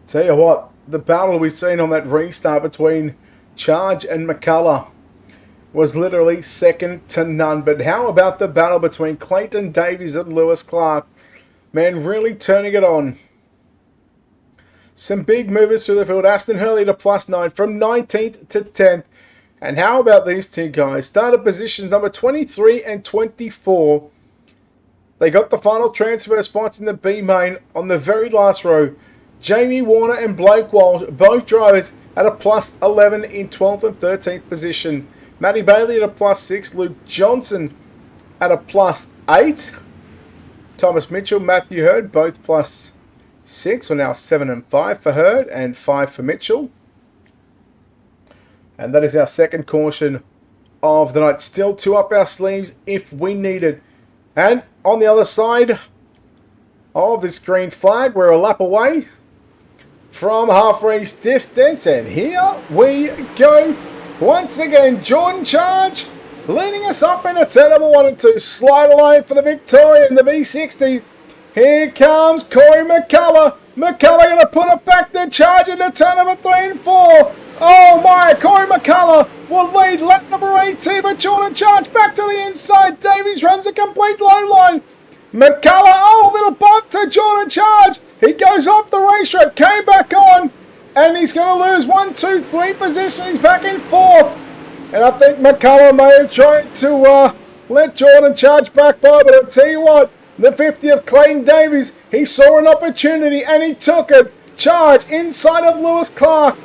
Tell you what, the battle we've seen on that restart between Charge and McCullough was literally second to none. But how about the battle between Clayton Davies and Lewis Clark? Man, really turning it on. Some big movers through the field. Aston Hurley to +9 from 19th to 10th. And how about these two guys? Started positions number 23 and 24. They got the final transfer spots in the B main on the very last row. Jamie Warner and Blake Walsh, both drivers at a +11 in 12th and 13th position. Matty Bailey at a +6. Luke Johnson at a +8. Thomas Mitchell, Matthew Hurd, both +6. We're now 7 and 5 for Hurd and 5 for Mitchell. And that is our second caution of the night. Still 2 up our sleeves if we need it. And on the other side of this green flag, we're a lap away from half race distance, and here we go once again. Jordan Charge leading us up into turn number 1 and 2. Slide line for the Victoria in the V60. Here comes Corey McCullough. McCullough going to put it back to Charge into turn number 3 and 4. Oh my, Corey McCullough will lead lap number 18, but Jordan Charge back to the inside. Davies runs a complete low line. McCullough, oh, little bump to Jordan Charge. He goes off the racetrack, came back on, and he's going to lose 1, 2, 3 positions. He's back in 4th. And I think McCullough may have tried to let Jordan Charge back by, but I'll tell you what, the 50 of Clayton Davies, he saw an opportunity and he took it. Charge inside of Lewis Clark.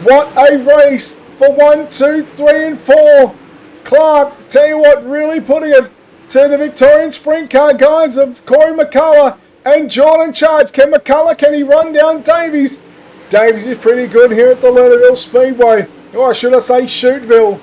What a race for 1, 2, 3, and 4. Clark, tell you what, really putting it to the Victorian Sprint Car guys of Corey McCullough and Jordan Charge. Can he run down Davies? Davies is pretty good here at the Lernerville Speedway. Or should I say Shootville.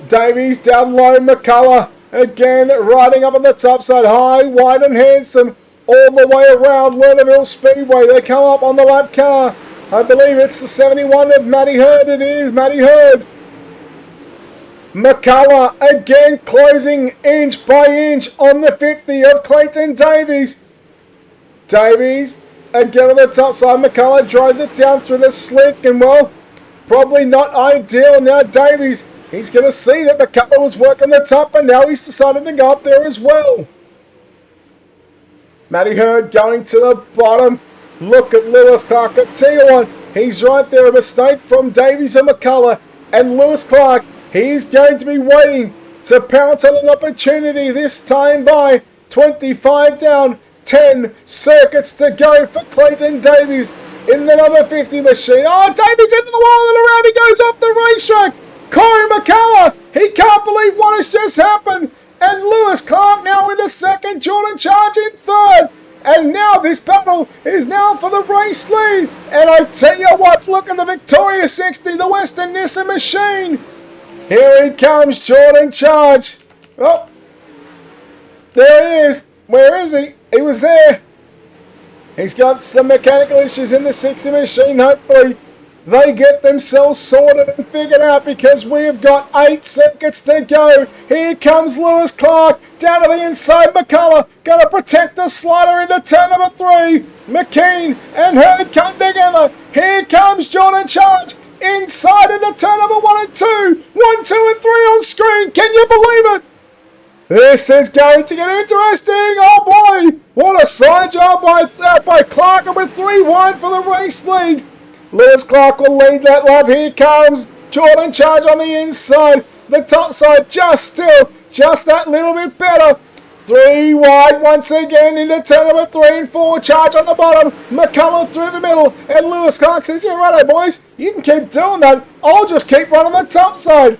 Davies down low, McCullough again riding up on the top side. High, wide and handsome all the way around Lernerville Speedway. They come up on the lap car. I believe it's the 71 of Matty Hurd. It is Matty Hurd. McCullough again closing inch by inch on the 50 of Clayton Davies. Davies again on the top side. McCullough drives it down through the slick and, well, probably not ideal. Now Davies, he's going to see that McCullough was working the top and now he's decided to go up there as well. Matty Hurd going to the bottom. Look at Lewis Clark. I tell you what, he's right there. A mistake from Davies and McCullough. And Lewis Clark, he's going to be waiting to pounce on an opportunity, this time by 25 down, 10 circuits to go for Clayton Davies in the number 50 machine. Oh, Davies into the wall and around he goes off the racetrack. Corey McCullough, he can't believe what has just happened. And Lewis Clark now into second, Jordan Charge in third. And now this battle is now for the race lead. And I tell you what, look at the Victoria 60, the Western Nissan machine. Here he comes, Jordan Charge. Oh, there he is. Where is he? He was there. He's got some mechanical issues in the 60 machine. Hopefully they get themselves sorted and figured out, because we have got 8 circuits to go. Here comes Lewis Clark down to the inside. McCullough going to protect the slider into turn number 3. McKean and Hurd come together. Here comes Jordan Charge inside into turn number 1 and 2. 1, 2 and 3 on screen. Can you believe it? This is going to get interesting. Oh boy, what a side job by Clark, and with 3 wide for the race lead. Lewis Clark will lead that lap. Here comes Jordan Charge on the inside. The top side just that little bit better. 3 wide once again into turn number 3 and 4. Charge on the bottom. McCullough through the middle. And Lewis Clark says, yeah, righto, boys. You can keep doing that. I'll just keep running the top side.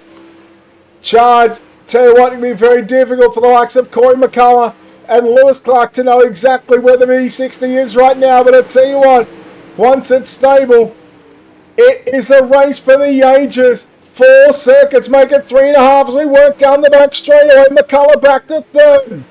Charge, tell you what, it'll be very difficult for the likes of Corey McCullough and Lewis Clark to know exactly where the V60 is right now. But I tell you what, once it's stable, it is a race for the ages. 4 circuits make it 3.5 as we work down the back straightaway. McCullough back to third.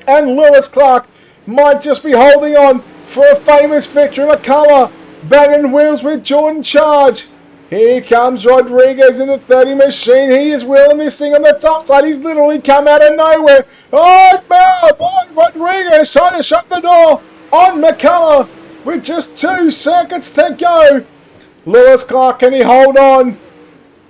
And Lewis Clark might just be holding on for a famous victory. McCullough banging wheels with Jordan Charge. Here comes Rodriguez in the 30 machine. He is wheeling this thing on the top side. He's literally come out of nowhere. Oh, boy, Rodriguez trying to shut the door on McCullough with just 2 circuits to go. Lewis Clark, can he hold on?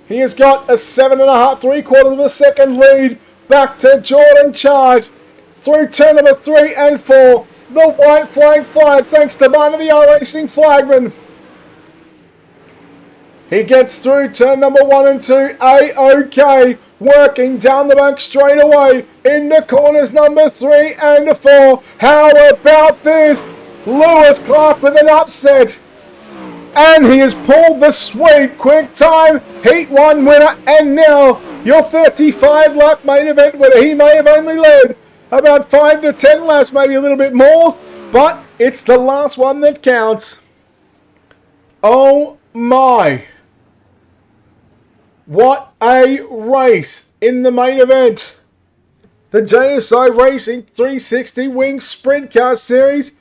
He has got a 7.5, 3/4 of a second lead. Back to Jordan Charge through turn number 3 and 4. The white flag fired thanks to one of the iRacing flagmen. He gets through turn number 1 and 2. A-OK. Working down the back straight away into corners number 3 and 4. How about this? Lewis Clark with an upset. And he has pulled the sweet quick time Heat 1 winner. And now your 35 lap main event winner. He may have only led about 5 to 10 laps, maybe a little bit more. But it's the last one that counts. Oh my. What a race in the main event. The JSI Racing 360 Wing Sprint Car Series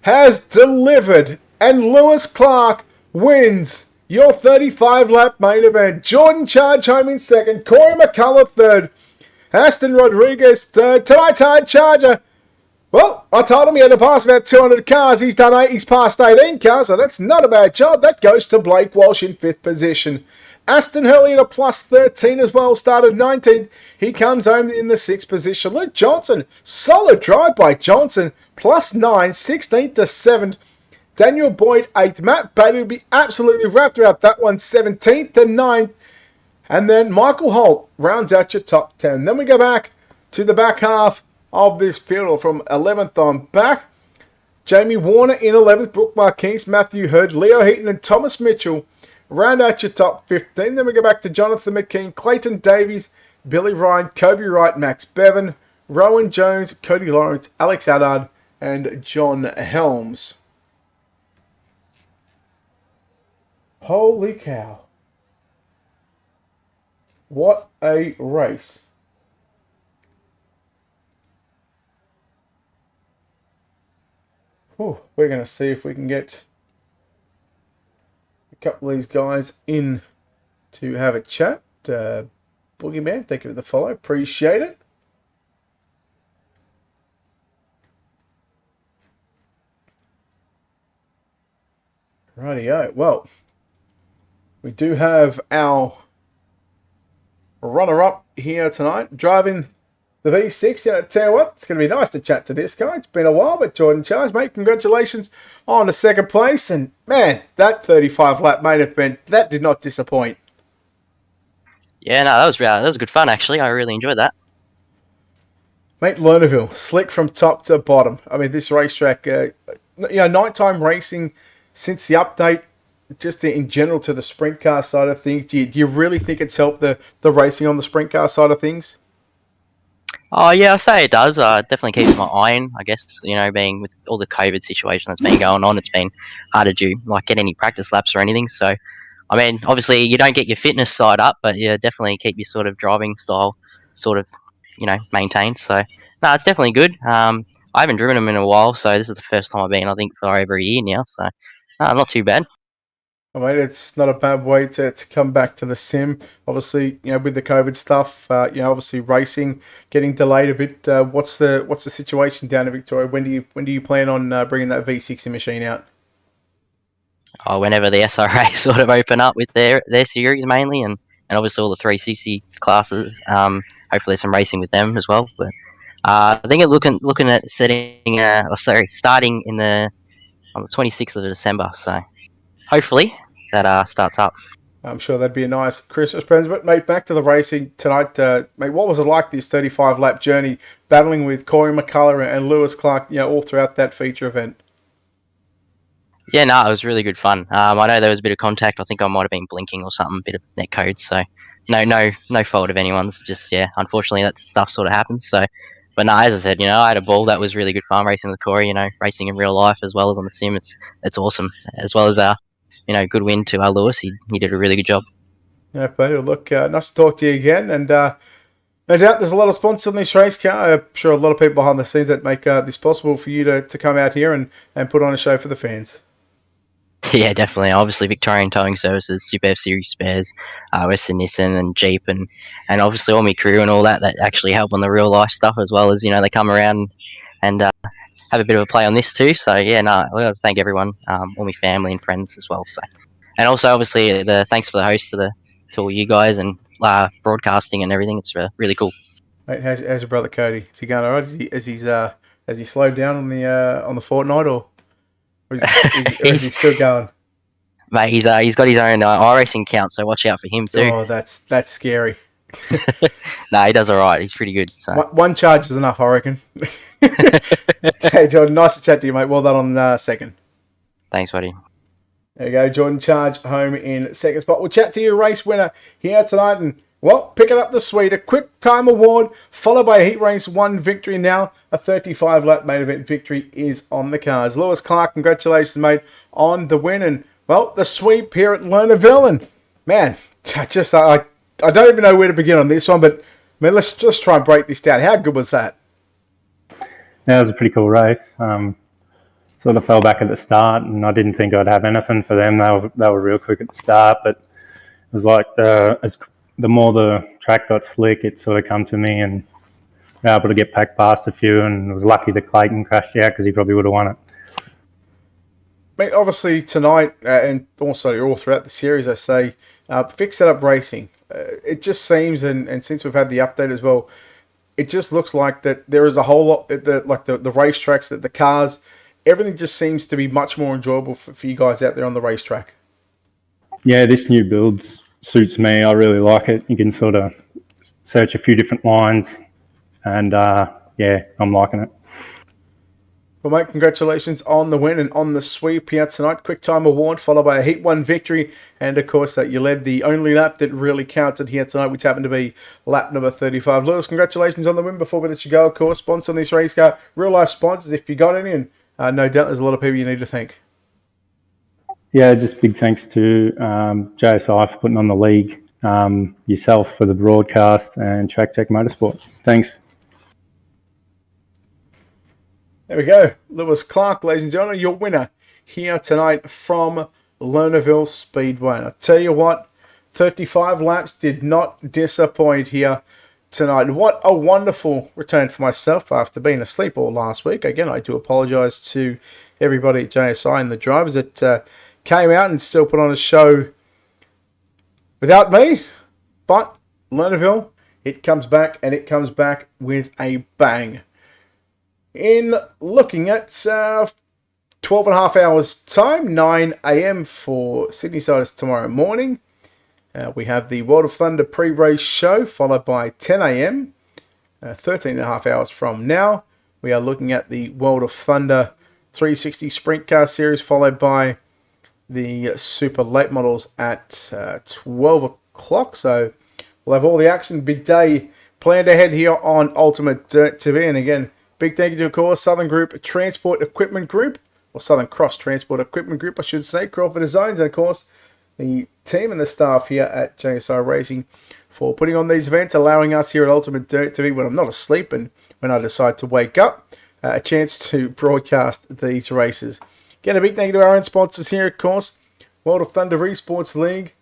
has delivered. And Lewis Clark wins your 35 lap main event. Jordan Charge home in second. Corey McCullough third. Aston Rodriguez third. Tonight's hard charger. Well, I told him he had to pass about 200 cars. He's done 8. He's passed 18 cars, so that's not a bad job. That goes to Blake Walsh in 5th position. Aston Hurley at a plus 13 as well, started 19th. He comes home in the 6th position. Luke Johnson, solid drive by Johnson, plus 9, 16th to 7th. Daniel Boyd 8th. Matt Bailey will be absolutely wrapped around that one, 17th to 9th. And then Michael Holt rounds out your top 10. Then we go back to the back half of this field from 11th on back. Jamie Warner in 11th, Brooke Marquise, Matthew Hurd, Leo Heaton and Thomas Mitchell round out your top 15. Then we go back to Jonathan McKean, Clayton Davies, Billy Ryan, Kobe Wright, Max Bevan, Rowan Jones, Cody Lawrence, Alex Addard and John Helms. Holy cow. What a race. We're going to see if we can get a couple of these guys in to have a chat. Boogeyman, thank you for the follow. Appreciate it. Rightio. Well, we do have our runner-up here tonight, driving The V6, I tell you what, it's going to be nice to chat to this guy. It's been a while, but Jordan Charge, mate, congratulations on the second place. And, man, that 35-lap main event, that did not disappoint. Yeah, no, that was good fun, actually. I really enjoyed that. Mate, Lernerville, slick from top to bottom. I mean, this racetrack, nighttime racing since the update, just in general to the sprint car side of things, do you really think it's helped the racing on the sprint car side of things? Oh, yeah, I say it does. Definitely keeps my eye in, I guess, being with all the COVID situation that's been going on, it's been hard to do, get any practice laps or anything. So, I mean, obviously you don't get your fitness side up, but you definitely keep your sort of driving style maintained. So, no, it's definitely good. I haven't driven them in a while, so this is the first time I've been, I think, for over a year now. So, no, not too bad. I mean, it's not a bad way to come back to the sim. Obviously, with the COVID stuff, obviously racing getting delayed a bit. What's the situation down in Victoria? When do you plan on bringing that V60 machine out? Oh, whenever the SRA sort of open up with their series mainly, and obviously all the 360 classes. Hopefully some racing with them as well. But I think looking at starting on the 26th of December. So. Hopefully that starts up. I'm sure that'd be a nice Christmas present. But, mate, back to the racing tonight. Mate, what was it like, this 35-lap journey, battling with Corey McCullough and Lewis Clark, all throughout that feature event? Yeah, no, it was really good fun. I know there was a bit of contact. I think I might have been blinking or something, a bit of net code. So, no fault of anyone's. Just, unfortunately that stuff sort of happens. So, but no, as I said, I had a ball. That was really good fun racing with Corey. Racing in real life as well as on the sim. It's awesome. As well as good win to Lewis. He did a really good job. Yeah, Peter, look, nice to talk to you again. And no doubt there's a lot of sponsors on this race car. I'm sure a lot of people behind the scenes that make this possible for you to come out here and put on a show for the fans. Yeah, definitely. Obviously, Victorian Towing Services, Super F Series Spares, Western Nissan and Jeep, and obviously all my crew and all that actually help on the real life stuff, as well as, they come around and have a bit of a play on this too. So yeah, no, I want to thank everyone, all my family and friends as well. So, and also obviously the thanks for the host to all you guys and broadcasting and everything. It's really cool. Mate, how's your brother Cody? Is he going all right? Has he slowed down on the fortnight, or is he still going? Mate, he's got his own iRacing account, so watch out for him too. Oh, that's scary. No, he does all right. He's pretty good. So. One charge is enough, I reckon. Hey, Jordan, nice to chat to you, mate. Well done on second. Thanks, buddy. There you go, Jordan Charge home in second spot. We'll chat to your race winner here tonight, and picking up the suite, a quick time award followed by a heat race 1 victory. Now a 35-lap main event victory is on the cards. Lewis Clark, congratulations, mate, on the win, and the sweep here at Lernerville. And man, I don't even know where to begin on this one, but man, let's just try and break this down. How good was that? Yeah, it was a pretty cool race. Sort of fell back at the start, and I didn't think I'd have anything for them. They were real quick at the start, but it was like the more the track got slick, it sort of come to me, and I was able to get back past a few, and was lucky that Clayton crashed out because he probably would have won it. Mate, obviously tonight, and also all throughout the series, I say, Fix It Up Racing. It just seems, and since we've had the update as well, it just looks like that there is a whole lot, the racetracks, the cars, everything just seems to be much more enjoyable for you guys out there on the racetrack. Yeah, this new build suits me. I really like it. You can sort of search a few different lines, and I'm liking it. Well, mate, congratulations on the win and on the sweep here tonight. Quick time award followed by a Heat 1 victory. And, of course, that you led the only lap that really counted here tonight, which happened to be lap number 35. Lewis, congratulations on the win. Before we let you go, of course, sponsor on this race car, real-life sponsors, if you got any. And no doubt there's a lot of people you need to thank. Yeah, just big thanks to JSI for putting on the league, yourself for the broadcast, and Track Tech Motorsport. Thanks. There we go. Lewis Clark, ladies and gentlemen, your winner here tonight from Lernerville Speedway. And I tell you what, 35 laps did not disappoint here tonight. What a wonderful return for myself after being asleep all last week. Again, I do apologise to everybody at JSI and the drivers that came out and still put on a show without me. But Lernerville it comes back, and it comes back with a bang. In looking at 12 and a half hours time, 9 a.m. for Sydney side tomorrow morning, we have the World of Thunder pre-race show, followed by 10 a.m. 13 and a half hours from now. We are looking at the World of Thunder 360 Sprint Car Series, followed by the Super Late Models at 12 o'clock. So we'll have all the action. Big day planned ahead here on Ultimate Dirt TV. And again, big thank you to, of course, Southern Group Transport Equipment Group, or Southern Cross Transport Equipment Group, I should say, Crawford Designs, and of course, the team and the staff here at JSI Racing for putting on these events, allowing us here at Ultimate Dirt TV, when I'm not asleep and when I decide to wake up, a chance to broadcast these races. Again, a big thank you to our own sponsors here, of course, World of Thunder Esports League,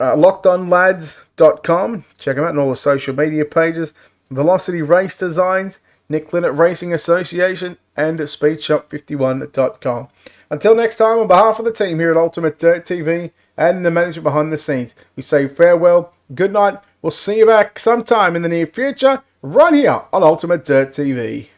LockedOnLads.com, check them out on all the social media pages, Velocity Race Designs, Nick Linnett Racing Association, and SpeedShop51.com. Until next time, on behalf of the team here at Ultimate Dirt TV and the management behind the scenes, we say farewell, good night. We'll see you back sometime in the near future, right here on Ultimate Dirt TV.